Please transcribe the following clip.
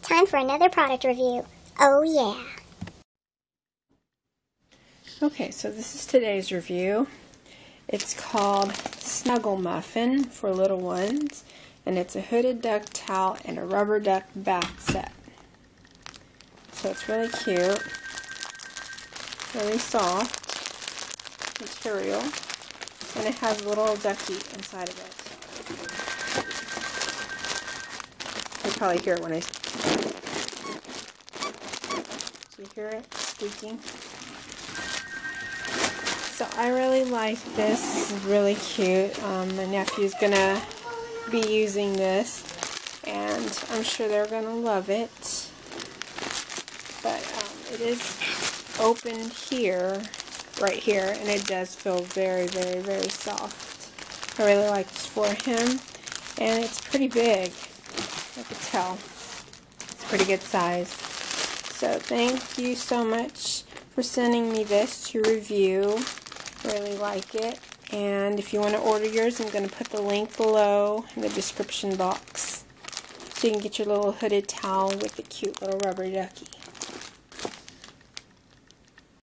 Time for another product review. Oh yeah. Okay, so this is today's review. It's called Snuggle Muffin for little ones, and it's a hooded duck towel and a rubber duck bath set. So it's really cute, really soft material, and it has a little ducky inside of it. You probably hear it when I... Do you hear it squeaking? So I really like this. This is really cute. My nephew's gonna be using this, and I'm sure they're gonna love it. But it is open here, right here, and it does feel very, very, very soft. I really like this for him, and it's pretty big. I could tell. It's a pretty good size. So thank you so much for sending me this to review. Really like it. And if you want to order yours, I'm going to put the link below in the description box so you can get your little hooded towel with the cute little rubber ducky.